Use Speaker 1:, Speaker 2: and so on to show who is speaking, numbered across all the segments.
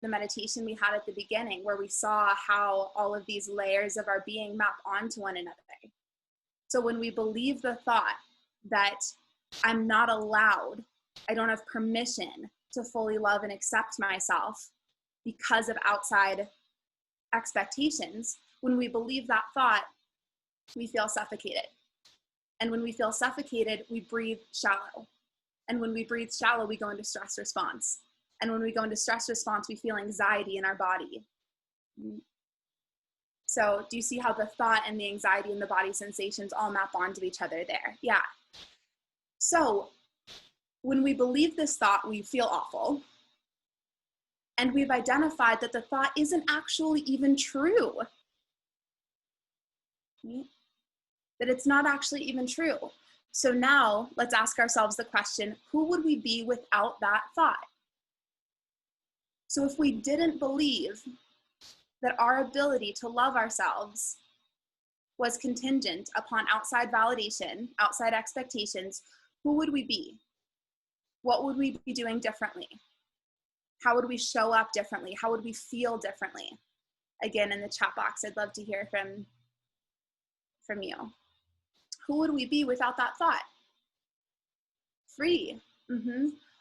Speaker 1: the meditation we had at the beginning, where we saw how all of these layers of our being map onto one another. So when we believe the thought that I'm not allowed, I don't have permission to fully love and accept myself because of outside expectations, when we believe that thought, we feel suffocated. And when we feel suffocated, we breathe shallow. And when we breathe shallow, we go into stress response. And when we go into stress response, we feel anxiety in our body. So do you see how the thought and the anxiety and the body sensations all map onto each other there? Yeah. So when we believe this thought, we feel awful. And we've identified that the thought isn't actually even true. That it's not actually even true. So now let's ask ourselves the question, who would we be without that thought? So if we didn't believe that our ability to love ourselves was contingent upon outside validation, outside expectations, who would we be? What would we be doing differently? How would we show up differently? How would we feel differently? Again, in the chat box, I'd love to hear from you. Who would we be without that thought? Free,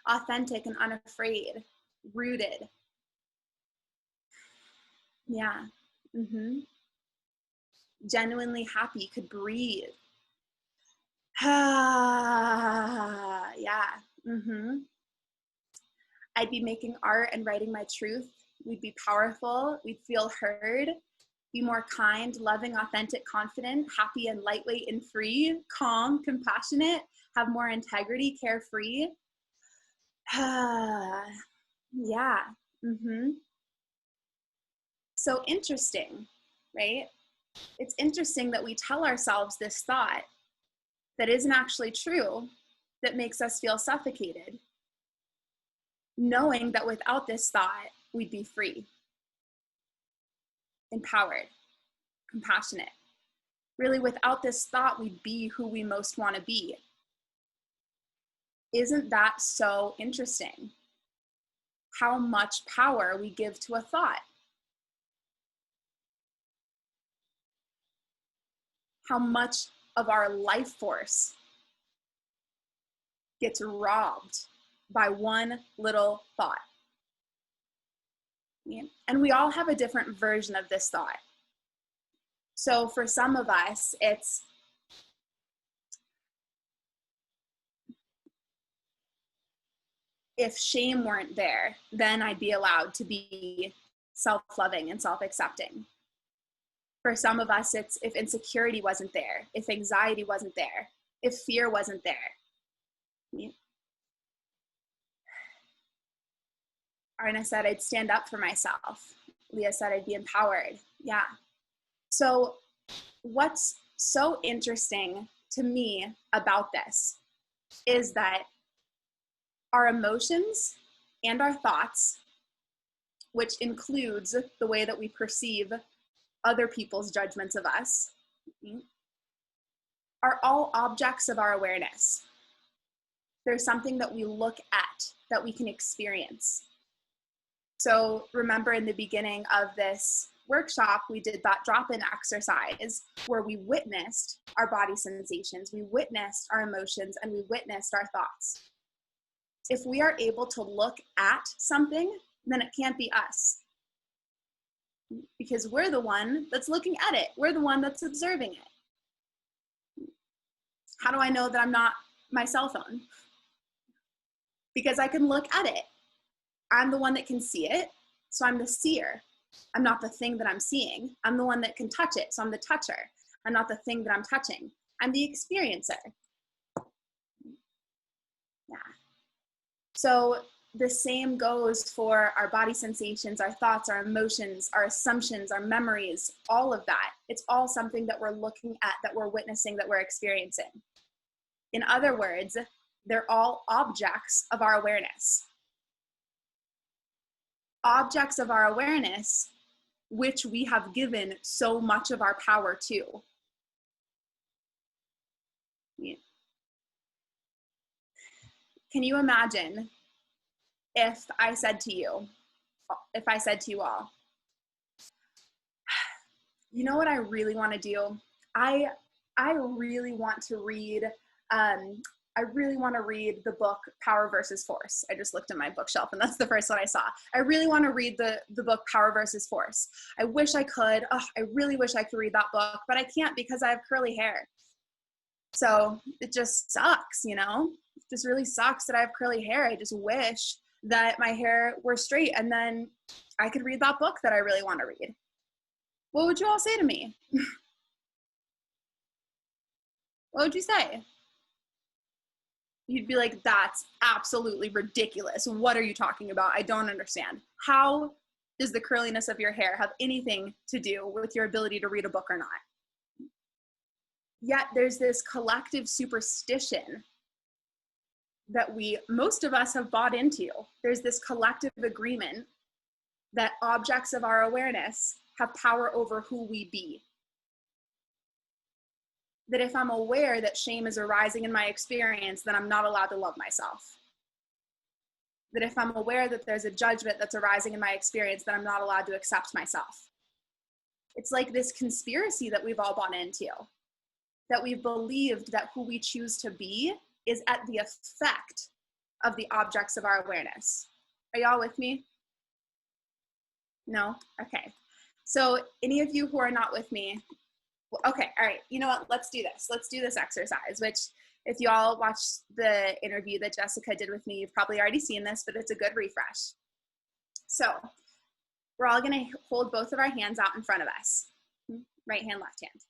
Speaker 1: authentic and unafraid, rooted. Yeah, genuinely happy, could breathe. Yeah, I'd be making art and writing my truth. We'd be powerful, we'd feel heard, be more kind, loving, authentic, confident, happy and lightweight and free, calm, compassionate, have more integrity, carefree. Yeah. So interesting, right? It's interesting that we tell ourselves this thought that isn't actually true, that makes us feel suffocated, knowing that without this thought, we'd be free, empowered, compassionate. Really, without this thought, we'd be who we most want to be. Isn't that so interesting? How much power we give to a thought. How much of our life force gets robbed by one little thought. And we all have a different version of this thought. So for some of us, it's if shame weren't there, then I'd be allowed to be self-loving and self-accepting. For some of us, it's if insecurity wasn't there, if anxiety wasn't there, if fear wasn't there. Arna said I'd stand up for myself. Leah said I'd be empowered. Yeah. So what's so interesting to me about this is that our emotions and our thoughts, which includes the way that we perceive other people's judgments of us, are all objects of our awareness. There's something that we look at, that we can experience. So remember in the beginning of this workshop, we did that drop-in exercise where we witnessed our body sensations, we witnessed our emotions, and we witnessed our thoughts. If we are able to look at something, then it can't be us. Because we're the one that's looking at it. We're the one that's observing it. How do I know that I'm not my cell phone? Because I can look at it. I'm the one that can see it, so I'm the seer. I'm not the thing that I'm seeing. I'm the one that can touch it, so I'm the toucher. I'm not the thing that I'm touching. I'm the experiencer. Yeah. So the same goes for our body sensations, our thoughts, our emotions, our assumptions, our memories, all of that. It's all something that we're looking at, that we're witnessing, that we're experiencing. In other words, they're all objects of our awareness. Objects of our awareness, which we have given so much of our power to. Yeah. Can you imagine if I said to you, if I said to you all, you know what I really want to do? I really want to read, the book Power versus Force. I just looked at my bookshelf and that's the first one I saw. I really want to read the book Power versus Force. I wish I could. Oh, I really wish I could read that book, but I can't because I have curly hair. So it just sucks, you know? It just really sucks that I have curly hair. I just wish that my hair were straight and then I could read that book that I really want to read. What would you all say to me? What would you say? You'd be like, that's absolutely ridiculous. What are you talking about? I don't understand. How does the curliness of your hair have anything to do with your ability to read a book or not? Yet there's this collective superstition that most of us have bought into. There's this collective agreement that objects of our awareness have power over who we be. That if I'm aware that shame is arising in my experience, then I'm not allowed to love myself. That if I'm aware that there's a judgment that's arising in my experience, then I'm not allowed to accept myself. It's like this conspiracy that we've all bought into, that we've believed that who we choose to be is at the effect of the objects of our awareness. Are y'all with me? No? Okay. So any of you who are not with me, okay, all right, you know what, let's do this. Let's do this exercise, which if you all watched the interview that Jessica did with me, you've probably already seen this, but it's a good refresh. So we're all gonna hold both of our hands out in front of us, right hand, left hand.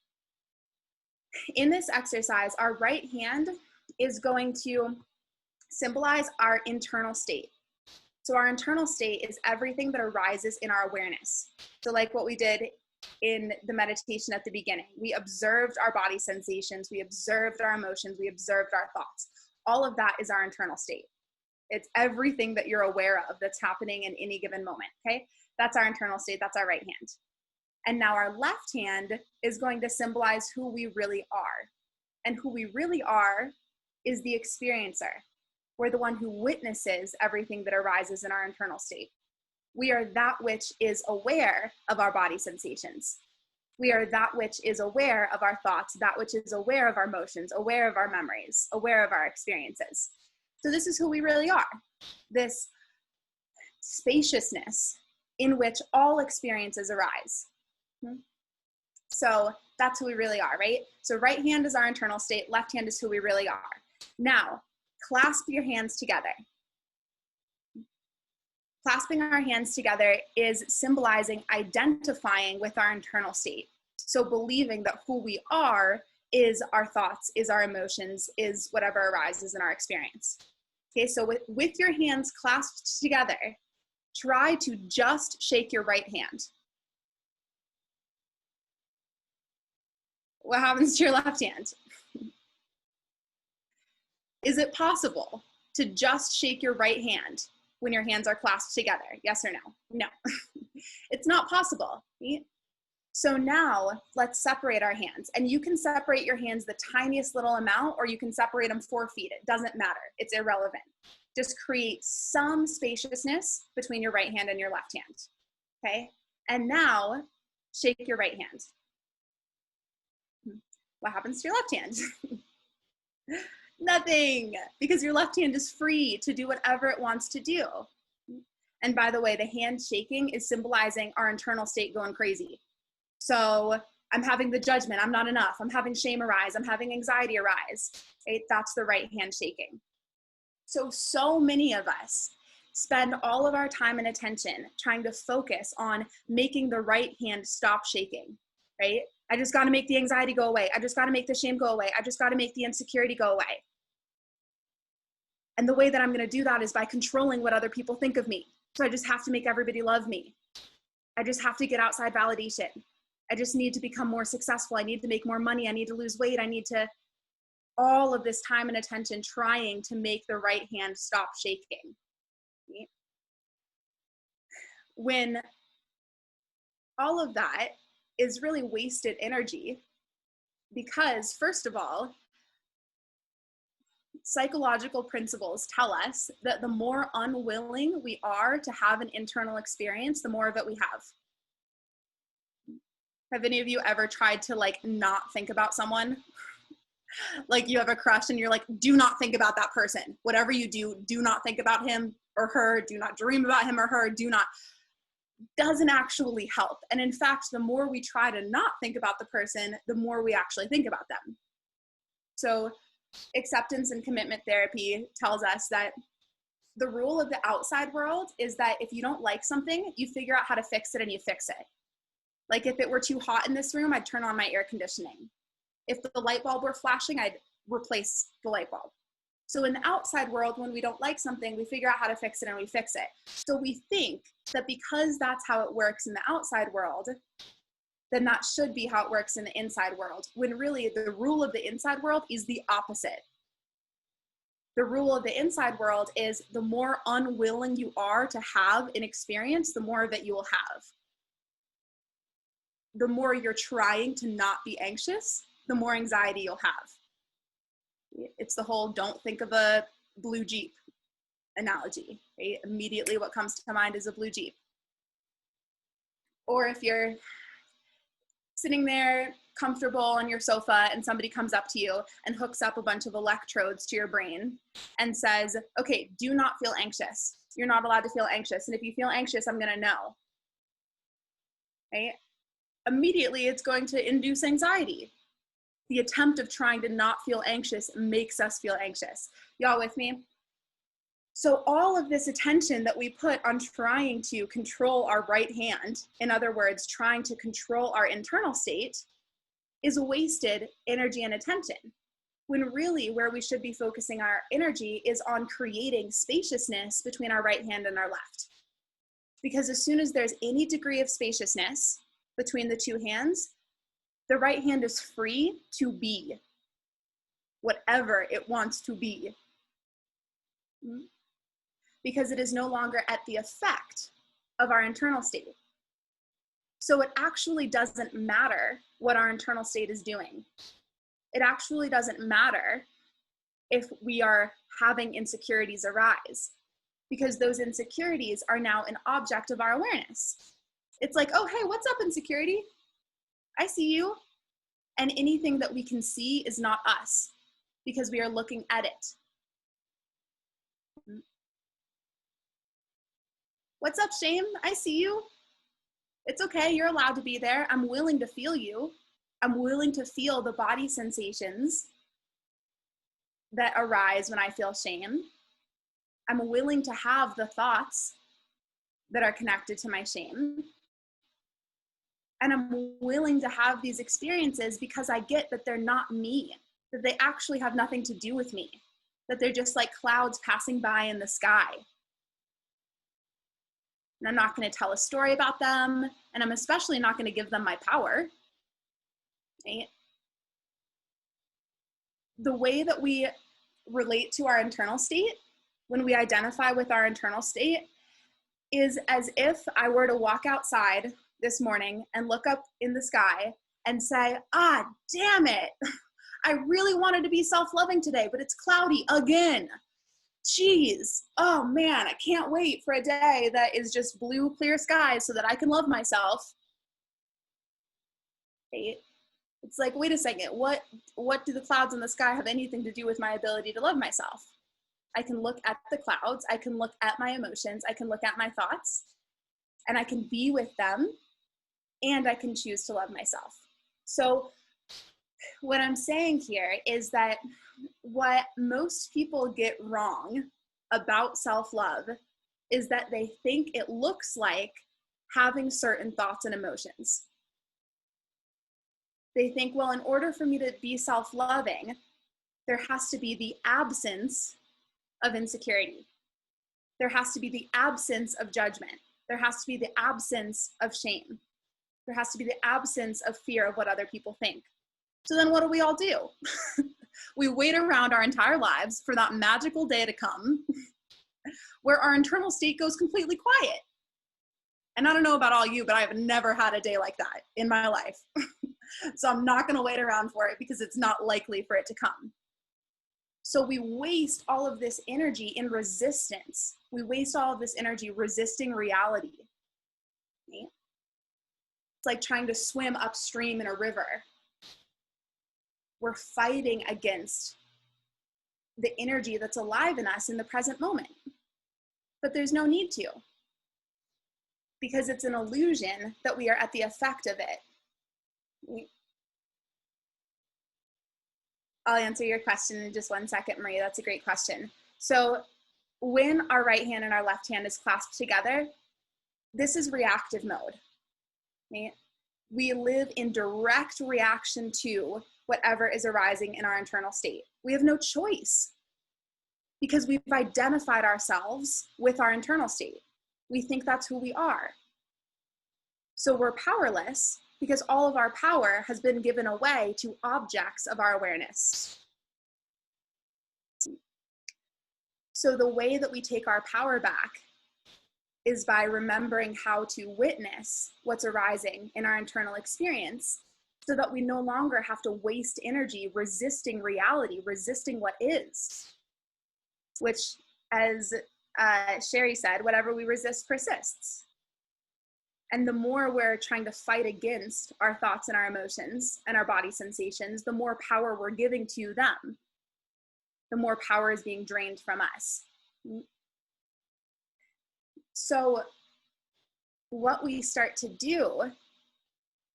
Speaker 1: In this exercise, our right hand is going to symbolize our internal state. So our internal state is everything that arises in our awareness. So like what we did in the meditation at the beginning, we observed our body sensations, we observed our emotions, we observed our thoughts. All of that is our internal state. It's everything that you're aware of that's happening in any given moment, okay? That's our internal state, that's our right hand. And now our left hand is going to symbolize who we really are. And who we really are is the experiencer. We're the one who witnesses everything that arises in our internal state. We are that which is aware of our body sensations. We are that which is aware of our thoughts, that which is aware of our emotions, aware of our memories, aware of our experiences. So this is who we really are. This spaciousness in which all experiences arise. So that's who we really are, right? So right hand is our internal state, left hand is who we really are. Now, clasp your hands together. Clasping our hands together is symbolizing identifying with our internal state. So believing that who we are is our thoughts, is our emotions, is whatever arises in our experience. Okay, so with your hands clasped together, try to just shake your right hand. What happens to your left hand? Is it possible to just shake your right hand when your hands are clasped together? Yes or no? No, it's not possible. Right? So now let's separate our hands, and you can separate your hands the tiniest little amount, or you can separate them 4 feet. It doesn't matter. It's irrelevant. Just create some spaciousness between your right hand and your left hand. Okay. And now shake your right hand. What happens to your left hand? Nothing, because your left hand is free to do whatever it wants to do. And by the way, the hand shaking is symbolizing our internal state going crazy. So I'm having the judgment, I'm not enough, I'm having shame arise, I'm having anxiety arise. Right? That's the right hand shaking. So many of us spend all of our time and attention trying to focus on making the right hand stop shaking, right? I just got to make the anxiety go away. I just got to make the shame go away. I just got to make the insecurity go away. And the way that I'm going to do that is by controlling what other people think of me. So I just have to make everybody love me. I just have to get outside validation. I just need to become more successful. I need to make more money. I need to lose weight. I need to, all of this time and attention trying to make the right hand stop shaking. Right? When all of that is really wasted energy, because first of all, psychological principles tell us that the more unwilling we are to have an internal experience, the more of it we have. Have any of you ever tried to like not think about someone? Like you have a crush and you're like, do not think about that person. Whatever you do, do not think about him or her. Do not dream about him or her. Do not. Doesn't actually help. And in fact, the more we try to not think about the person, the more we actually think about them. So acceptance and commitment therapy tells us that the rule of the outside world is that if you don't like something, you figure out how to fix it and you fix it. Like if it were too hot in this room, I'd turn on my air conditioning. If the light bulb were flashing, I'd replace the light bulb. So in the outside world, when we don't like something, we figure out how to fix it and we fix it. So we think that because that's how it works in the outside world, then that should be how it works in the inside world, when really the rule of the inside world is the opposite. The rule of the inside world is the more unwilling you are to have an experience, the more of it you will have. The more you're trying to not be anxious, the more anxiety you'll have. It's the whole don't think of a blue Jeep analogy, right? Immediately what comes to mind is a blue Jeep. Or if you're sitting there comfortable on your sofa and somebody comes up to you and hooks up a bunch of electrodes to your brain and says, okay, do not feel anxious. You're not allowed to feel anxious. And if you feel anxious, I'm going to know. Right? Immediately, it's going to induce anxiety. The attempt of trying to not feel anxious makes us feel anxious. Y'all with me? So all of this attention that we put on trying to control our right hand, in other words, trying to control our internal state, is wasted energy and attention, when really where we should be focusing our energy is on creating spaciousness between our right hand and our left. Because as soon as there's any degree of spaciousness between the two hands, the right hand is free to be whatever it wants to be. Because it is no longer at the effect of our internal state. So it actually doesn't matter what our internal state is doing. It actually doesn't matter if we are having insecurities arise, because those insecurities are now an object of our awareness. It's like, oh, hey, what's up, insecurity? I see you. And anything that we can see is not us, because we are looking at it. What's up, shame? I see you. It's okay, you're allowed to be there. I'm willing to feel you. I'm willing to feel the body sensations that arise when I feel shame. I'm willing to have the thoughts that are connected to my shame. And I'm willing to have these experiences because I get that they're not me, that they actually have nothing to do with me, that they're just like clouds passing by in the sky. And I'm not going to tell a story about them, and I'm especially not going to give them my power. Right? The way that we relate to our internal state, when we identify with our internal state, is as if I were to walk outside this morning and look up in the sky and say, ah, damn it. I really wanted to be self-loving today, but it's cloudy again. Jeez, oh man, I can't wait for a day that is just blue, clear skies so that I can love myself. Right? It's like, wait a second, what do the clouds in the sky have anything to do with my ability to love myself? I can look at the clouds, I can look at my emotions, I can look at my thoughts, and I can be with them, and I can choose to love myself. So what I'm saying here is that what most people get wrong about self-love is that they think it looks like having certain thoughts and emotions. They think, well, in order for me to be self-loving, there has to be the absence of insecurity. There has to be the absence of judgment. There has to be the absence of shame. There has to be the absence of fear of what other people think. So then what do we all do? We wait around our entire lives for that magical day to come where our internal state goes completely quiet. And I don't know about all you, but I have never had a day like that in my life. So I'm not going to wait around for it because it's not likely for it to come. So we waste all of this energy in resistance. We waste all of this energy resisting reality. Right? It's like trying to swim upstream in a river. We're fighting against the energy that's alive in us in the present moment. But there's no need to, because it's an illusion that we are at the effect of it. I'll answer your question in just 1 second, Marie. That's a great question. So when our right hand and our left hand is clasped together, this is reactive mode. Right? We live in direct reaction to whatever is arising in our internal state. We have no choice because we've identified ourselves with our internal state. We think that's who we are. So we're powerless because all of our power has been given away to objects of our awareness. So the way that we take our power back is by remembering how to witness what's arising in our internal experience, so that we no longer have to waste energy resisting reality, resisting what is. Which, as Sherry said, whatever we resist persists. And the more we're trying to fight against our thoughts and our emotions and our body sensations, the more power we're giving to them. The more power is being drained from us. So what we start to do,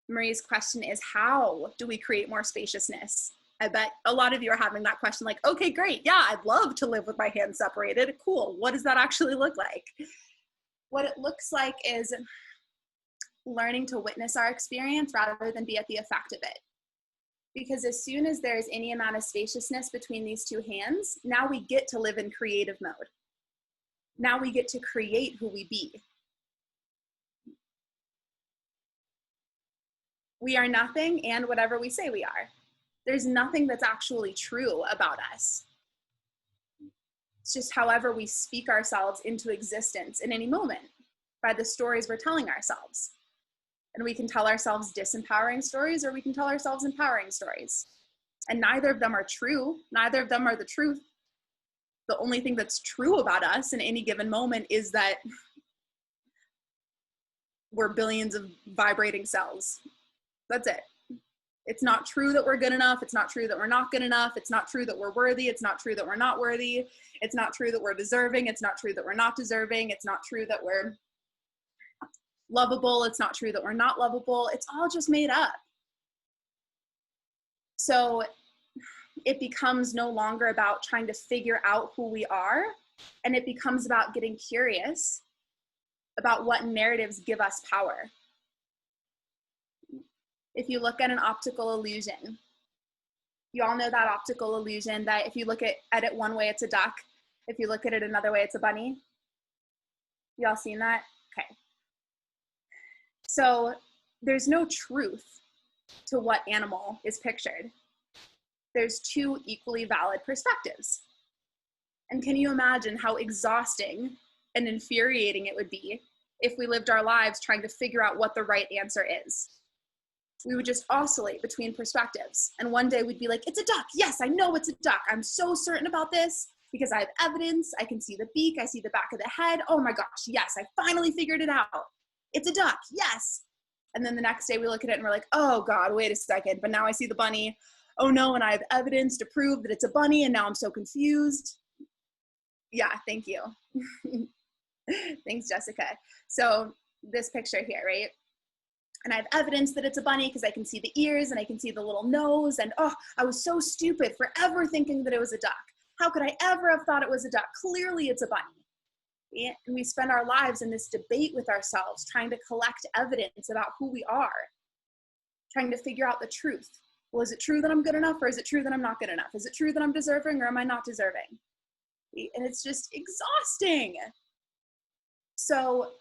Speaker 1: Marie's question is, how do we create more spaciousness? I bet a lot of you are having that question like, okay, great. Yeah, I'd love to live with my hands separated. Cool. What does that actually look like? What it looks like is learning to witness our experience rather than be at the effect of it. Because as soon as there's any amount of spaciousness between these two hands, now we get to live in creative mode. Now we get to create who we be. We are nothing and whatever we say we are. There's nothing that's actually true about us. It's just however we speak ourselves into existence in any moment by the stories we're telling ourselves. And we can tell ourselves disempowering stories, or we can tell ourselves empowering stories. And neither of them are true. Neither of them are the truth. The only thing that's true about us in any given moment is that we're billions of vibrating cells. That's it. It's not true that we're good enough. It's not true that we're not good enough. It's not true that we're worthy. It's not true that we're not worthy. It's not true that we're deserving. It's not true that we're not deserving. It's not true that we're lovable. It's not true that we're not lovable. It's all just made up. So it becomes no longer about trying to figure out who we are, and it becomes about getting curious about what narratives give us power. If you look at an optical illusion, you all know that optical illusion that if you look at it one way, it's a duck. If you look at it another way, it's a bunny. You all seen that? Okay. So there's no truth to what animal is pictured. There's two equally valid perspectives. And can you imagine how exhausting and infuriating it would be if we lived our lives trying to figure out what the right answer is? We would just oscillate between perspectives. And one day we'd be like, it's a duck. Yes, I know it's a duck. I'm so certain about this because I have evidence. I can see the beak. I see the back of the head. Oh my gosh, yes, I finally figured it out. It's a duck, yes. And then the next day we look at it and we're like, oh God, wait a second. But now I see the bunny. Oh no, and I have evidence to prove that it's a bunny, and now I'm so confused. Yeah, thank you. Thanks, Jessica. So this picture here, right? And I have evidence that it's a bunny because I can see the ears and I can see the little nose, and oh, I was so stupid for ever thinking that it was a duck. How could I ever have thought it was a duck? Clearly it's a bunny. And we spend our lives in this debate with ourselves, trying to collect evidence about who we are, trying to figure out the truth. Well, is it true that I'm good enough, or is it true that I'm not good enough? Is it true that I'm deserving, or am I not deserving? And it's just exhausting. So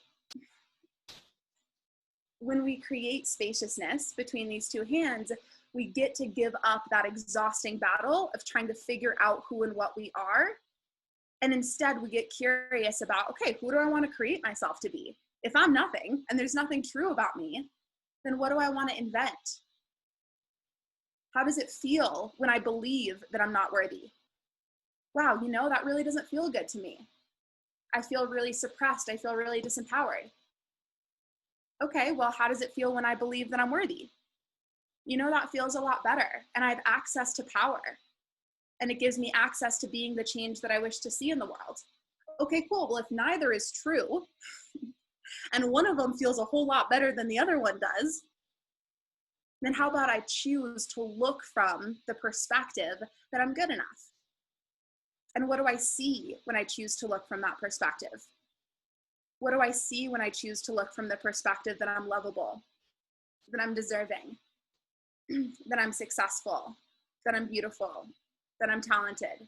Speaker 1: when we create spaciousness between these two hands, we get to give up that exhausting battle of trying to figure out who and what we are. And instead we get curious about, okay, who do I want to create myself to be? If I'm nothing and there's nothing true about me, then what do I want to invent? How does it feel when I believe that I'm not worthy? wow, that really doesn't feel good to me. I feel really suppressed. I feel really disempowered. Okay, well, how does it feel when I believe that I'm worthy? That feels a lot better. And I have access to power. And it gives me access to being the change that I wish to see in the world. Okay, cool. Well, if neither is true, and one of them feels a whole lot better than the other one does, then how about I choose to look from the perspective that I'm good enough? And what do I see when I choose to look from that perspective? What do I see when I choose to look from the perspective that I'm lovable, that I'm deserving, that I'm successful, that I'm beautiful, that I'm talented?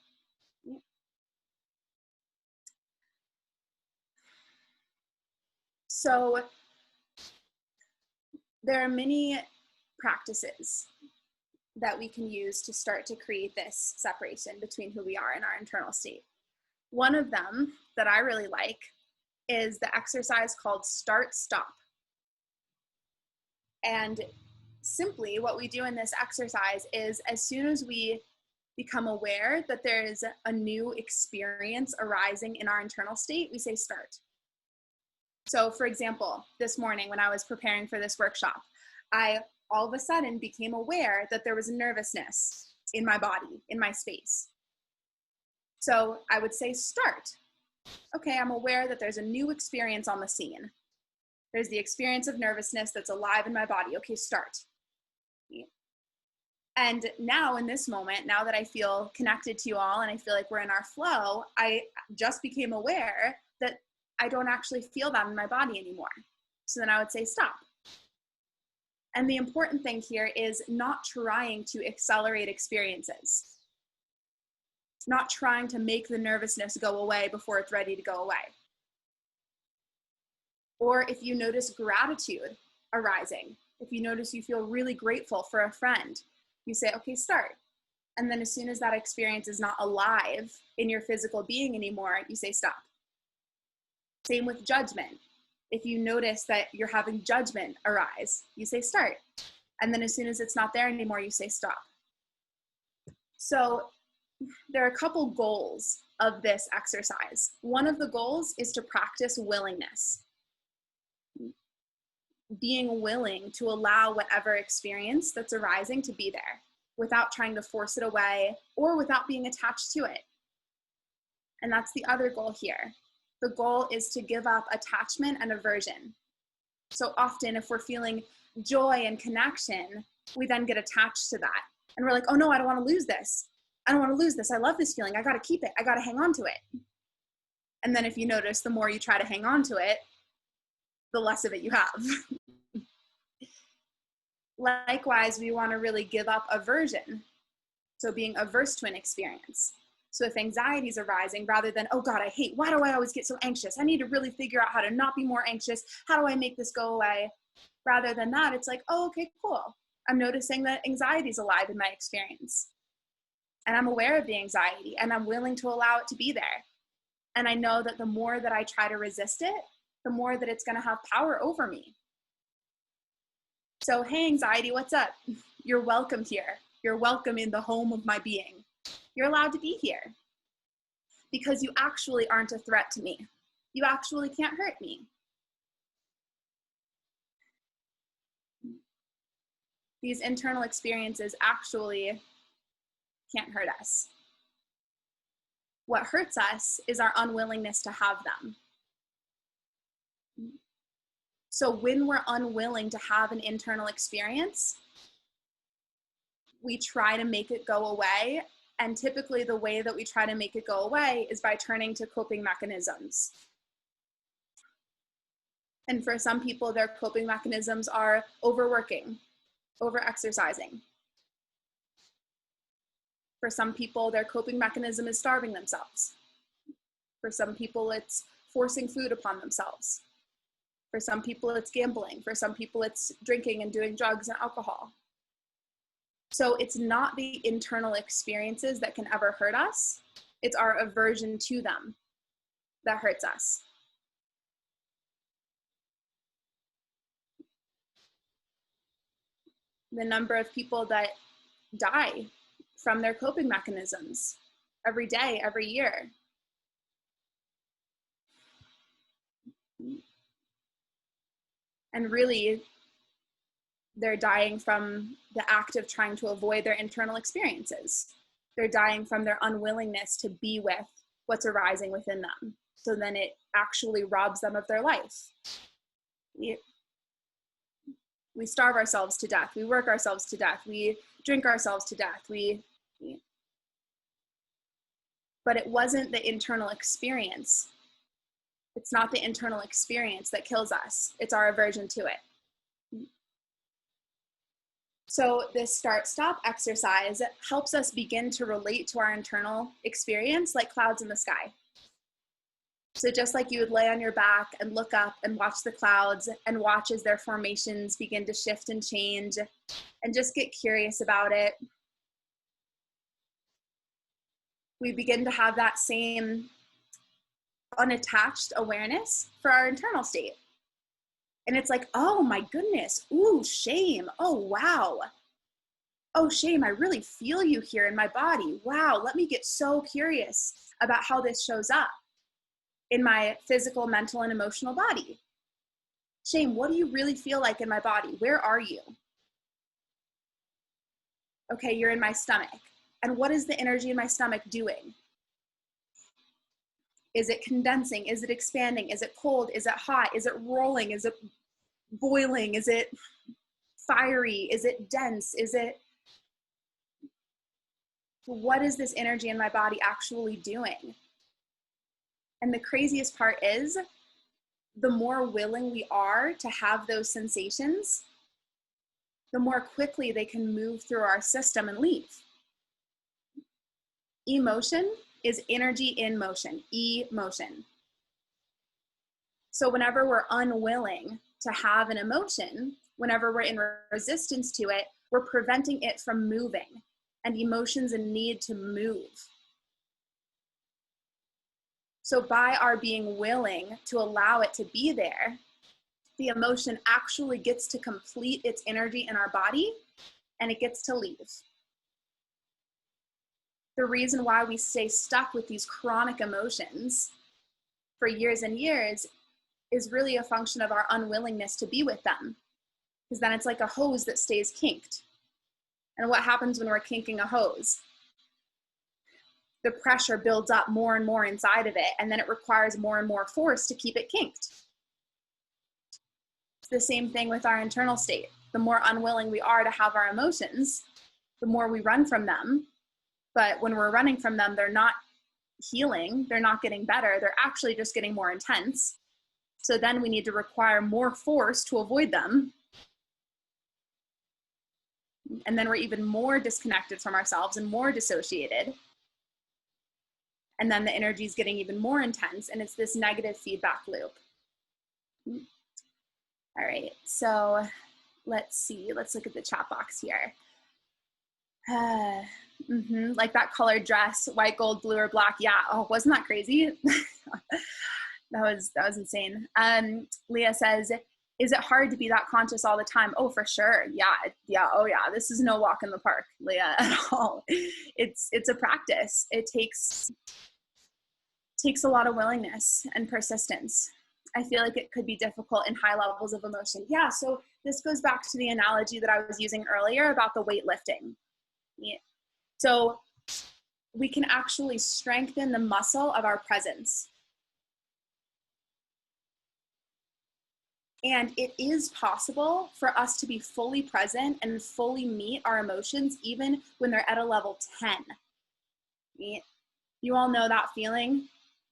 Speaker 1: So there are many practices that we can use to start to create this separation between who we are and our internal state. One of them that I really like is the exercise called Start Stop. And simply what we do in this exercise is, as soon as we become aware that there is a new experience arising in our internal state, we say start. So for example, this morning when I was preparing for this workshop, I all of a sudden became aware that there was nervousness in my body, in my space. So I would say start. Okay, I'm aware that there's a new experience on the scene. There's the experience of nervousness that's alive in my body. Okay, start. And now in this moment, now that I feel connected to you all and I feel like we're in our flow, I just became aware that I don't actually feel that in my body anymore. So then I would say stop. And the important thing here is not trying to accelerate experiences, not trying to make the nervousness go away before it's ready to go away. Or if you notice gratitude arising, if you notice you feel really grateful for a friend, you say, okay, start. And then as soon as that experience is not alive in your physical being anymore, you say stop. Same with judgment. If you notice that you're having judgment arise, you say start. And then as soon as it's not there anymore, you say stop. So there are a couple goals of this exercise. One of the goals is to practice willingness. Being willing to allow whatever experience that's arising to be there without trying to force it away or without being attached to it. And that's the other goal here. The goal is to give up attachment and aversion. So often if we're feeling joy and connection, we then get attached to that. And we're like, oh no, I don't want to lose this. I don't want to lose this. I love this feeling. I got to keep it. I got to hang on to it. And then if you notice, the more you try to hang on to it, the less of it you have. Likewise, we want to really give up aversion. So being averse to an experience. So if anxiety is arising, rather than, oh God, I hate, why do I always get so anxious? I need to really figure out how to not be more anxious. How do I make this go away? Rather than that, it's like, oh, okay, cool. I'm noticing that anxiety is alive in my experience. And I'm aware of the anxiety and I'm willing to allow it to be there. And I know that the more that I try to resist it, the more that it's going to have power over me. So, hey, anxiety, what's up? You're welcome here. You're welcome in the home of my being. You're allowed to be here because you actually aren't a threat to me. You actually can't hurt me. These internal experiences actually can't hurt us. What hurts us is our unwillingness to have them. So when we're unwilling to have an internal experience, we try to make it go away. And typically the way that we try to make it go away is by turning to coping mechanisms. And for some people, their coping mechanisms are overworking, over-exercising. For some people, their coping mechanism is starving themselves. For some people, it's forcing food upon themselves. For some people, it's gambling. For some people, it's drinking and doing drugs and alcohol. So it's not the internal experiences that can ever hurt us. It's our aversion to them that hurts us. The number of people that die from their coping mechanisms every day, every year. And really, they're dying from the act of trying to avoid their internal experiences. They're dying from their unwillingness to be with what's arising within them. So then it actually robs them of their life. We starve ourselves to death. We work ourselves to death. We drink ourselves to death. But it wasn't the internal experience. It's not the internal experience that kills us. It's our aversion to it. So this start-stop exercise helps us begin to relate to our internal experience like clouds in the sky. So just like you would lay on your back and look up and watch the clouds and watch as their formations begin to shift and change and just get curious about it, we begin to have that same unattached awareness for our internal state. And it's like, oh my goodness, ooh, shame, oh wow. Oh, shame, I really feel you here in my body. Wow, let me get so curious about how this shows up in my physical, mental, and emotional body. Shame, what do you really feel like in my body? Where are you? Okay, you're in my stomach. And what is the energy in my stomach doing? Is it condensing? Is it expanding? Is it cold? Is it hot? Is it rolling? Is it boiling? Is it fiery? Is it dense? What is this energy in my body actually doing? And the craziest part is, the more willing we are to have those sensations, the more quickly they can move through our system and leave. Emotion is energy in motion, emotion. So whenever we're unwilling to have an emotion, whenever we're in resistance to it, we're preventing it from moving. And emotion's a need to move. So by our being willing to allow it to be there, the emotion actually gets to complete its energy in our body and it gets to leave. The reason why we stay stuck with these chronic emotions for years and years is really a function of our unwillingness to be with them. Because then it's like a hose that stays kinked. And what happens when we're kinking a hose? The pressure builds up more and more inside of it, and then it requires more and more force to keep it kinked. It's the same thing with our internal state. The more unwilling we are to have our emotions, the more we run from them. But when we're running from them, they're not healing, they're not getting better, they're actually just getting more intense. So then we need to require more force to avoid them. And then we're even more disconnected from ourselves and more dissociated. And then the energy is getting even more intense, and it's this negative feedback loop. All right, so let's see. Let's look at the chat box here. Like that colored dress, white, gold, blue, or black. Yeah. Oh, wasn't that crazy? that was insane. Leah says, is it hard to be that conscious all the time? Oh, for sure. Yeah. Oh yeah. This is no walk in the park, Leah, at all. It's a practice. It takes a lot of willingness and persistence. I feel like it could be difficult in high levels of emotion. Yeah, so this goes back to the analogy that I was using earlier about the weightlifting. Yeah. So we can actually strengthen the muscle of our presence. And it is possible for us to be fully present and fully meet our emotions even when they're at a level 10. Yeah. You all know that feeling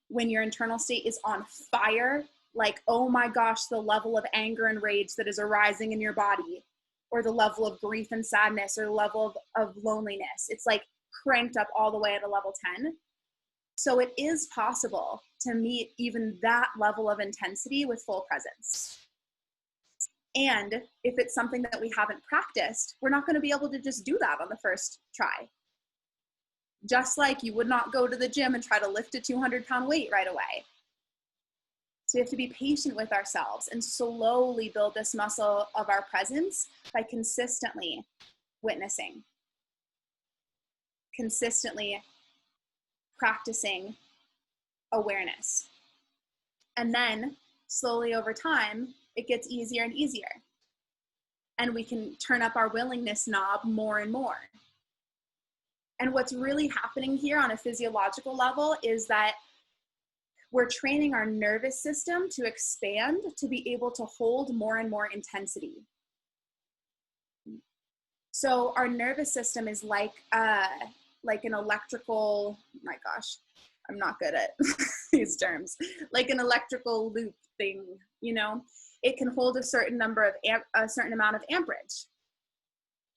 Speaker 1: when your internal state is on fire, like, oh my gosh, the level of anger and rage that is arising in your body, or the level of grief and sadness, or the level of loneliness. It's like cranked up all the way at a level 10. So it is possible to meet even that level of intensity with full presence. And if it's something that we haven't practiced, we're not going to be able to just do that on the first try. Just like you would not go to the gym and try to lift a 200-pound weight right away. So we have to be patient with ourselves and slowly build this muscle of our presence by consistently witnessing, consistently practicing awareness. And then slowly over time, it gets easier and easier. And we can turn up our willingness knob more and more. And what's really happening here on a physiological level is that we're training our nervous system to expand to be able to hold more and more intensity. So our nervous system is like an electrical, my gosh, I'm not good at these terms, like an electrical loop thing, you know? It can hold a certain number of a certain amount of amperage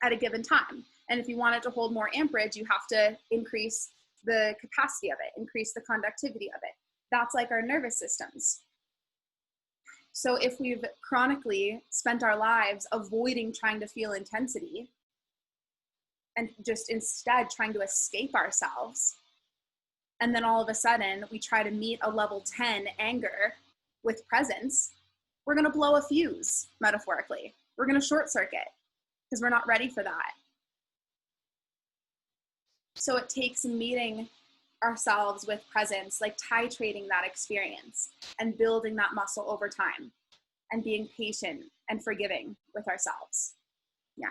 Speaker 1: at a given time. And if you want it to hold more amperage, you have to increase the capacity of it, increase the conductivity of it. That's like our nervous systems. So if we've chronically spent our lives avoiding trying to feel intensity and just instead trying to escape ourselves, and then all of a sudden we try to meet a level 10 anger with presence, we're going to blow a fuse, metaphorically. We're going to short circuit because we're not ready for that. So it takes meeting ourselves with presence, like titrating that experience and building that muscle over time and being patient and forgiving with ourselves. Yeah.